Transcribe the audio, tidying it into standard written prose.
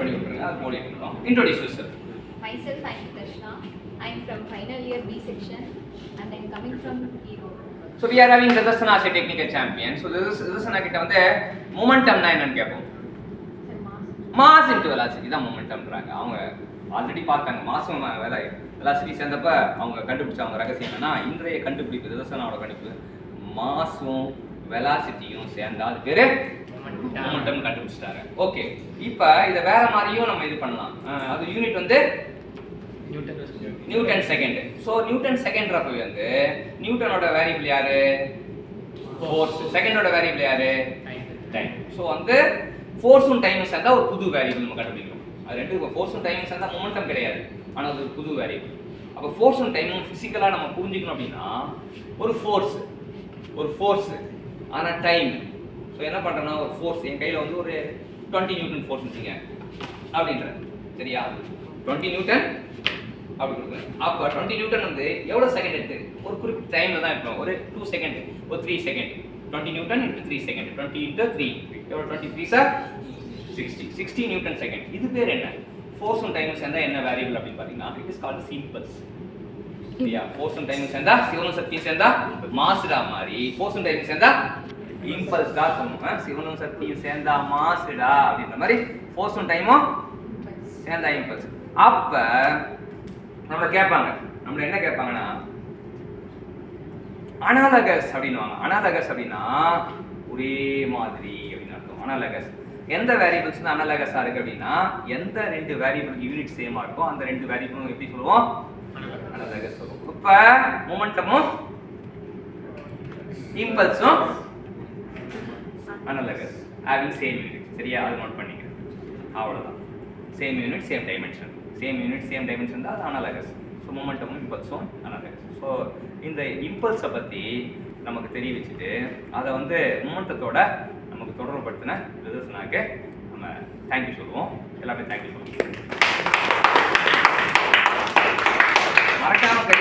பண்ணி விட்டுருங்க. அது ஓடிட்டு இருக்கோம். Introduce yourself. Myself, I am Krishna. I am from final year B section and I am coming from Erode. So we are having Radhasana as a technical champion. So Radhasana கிட்ட வந்து மொமெண்டம்னா என்னன்னு கேட்போம். Mass into velocity தான் மொமெண்டம்ன்றாங்க. அவங்க already பார்த்தாங்க மாசும் velocity சேர்ந்தப்ப அவங்க கண்டுபிடிச்ச அவங்க ரகசியம் என்னன்னா, இன்றைய கண்டுபிடிப்பு ரதசனாவோட கண்டுபிடிப்பு மாசும் வெலாசிட்டியும் சேர்ந்தா அது பேரு மொமெண்டம் கண்டுபிடிச்சிட்டாங்க. ஓகே, இப்போ இதை வேற மாதிரியும் நம்ம இது பண்ணலாம். அது யூனிட் வந்து நியூட்டன் செகண்ட். ஸோ நியூட்டன் செகண்ட்றப்ப வந்து நியூட்டனோட வேரியபிள் யாரு? ஃபோர்ஸ். செகண்டோட வேரியபிள் யாரு? டைம். ஸோ வந்து ஃபோர்ஸும் டைமும் சேர்ந்தா ஒரு புது வேரியபிள் நம்ம கண்டுபிடிக்கணும். அது ரெண்டு ஃபோர்ஸும் டைமும் சேர்ந்தா மொமெண்டம் கிடையாது, ஆனால் அது ஒரு புது வேரியபிள். அப்போ ஃபோர்ஸும் டைமும் ஃபிசிக்கலாக நம்ம புரிஞ்சுக்கணும் அப்படின்னா ஒரு ஃபோர்ஸ் ஆனால் டைம். ஸோ என்ன பண்ணுறேன்னா ஒரு ஃபோர்ஸ் என் கையில் வந்து ஒரு 20 நியூட்டன் ஃபோர்ஸ் வச்சுங்க அப்படின்ற, சரியா? 20 நியூட்டன் அப்படி கொடுக்குறேன். அப்போ 20 நியூட்டன் வந்து எவ்வளோ செகண்ட் எடுத்து ஒரு குறிப்பிட்ட டைமில் தான் இருக்கணும். ஒரு 2 செகண்ட், ஒரு 3 second. 20 Newton into 3 second. 20 into 3 எவ்வளோ? 23 சார் 60 நியூட்டன் செகண்ட். இது பேர் என்ன? ஃபோர்ஸும் டைமும் சேர்ந்தா என்ன வேரியபிள் அப்படின்னு பார்த்தீங்கன்னா இட் இஸ் கால்ட் இம்பல்ஸ். சரியா? ஃபோர்ஸும் டைமும் சேர்ந்தா சிவனும் சக்தியும் சேர்ந்தா மாசுடா மாதிரி, ஃபோர்ஸும் டைமும் சேர்ந்தா இம்பல்ஸ் தான் சொல்லுவோம். சிவனும் சக்தியும் சேர்ந்தா மாசுடா அப்படின்ற மாதிரி ஃபோர்ஸும் டைமும் சேர்ந்தா இம்பல்ஸ். அப்ப நம்ம கேட்பாங்க, நம்மள என்ன கேட்பாங்கன்னா அனாலகஸ் அப்படின்னுவாங்க. அனாலகஸ் அப்படின்னா ஒரே மாதிரி அப்படின்னு அர்த்தம். அனாலகஸ் எந்த வேரியபிள்ஸ் அனாலகஸா இருக்கு அப்படின்னா எந்த ரெண்டு வேரியபிள் யூனிட் சேமா இருக்கோ அந்த ரெண்டு வேரியபிளும் எப்படி சொல்லுவோம்? அனாலகஸ் சொல்லுவோம். இப்ப மொமெண்டமும் இம்பல்ஸும் அனாலகஸ் having சேம் யூனிட். சரியா? அது நோட் பண்ணிக்கிறேன். அவ்வளவுதான். Same unit same dimension. Same unit same dimension தான் அது அனாலகஸ். ஸோ மொமெண்டமும் இம்பல்ஸும் அனாலகஸ். ஸோ இந்த இம்பல்ஸை பற்றி நமக்கு தெரிய வச்சுட்டு அதை வந்து மொமெண்டத்தோட நமக்கு தொடர்புபடுத்தின ரிதர்சனாக்கு நம்ம தேங்க்யூ சொல்லுவோம். எல்லாமே தேங்க்யூ சொல்லுவோம். மறக்காம கை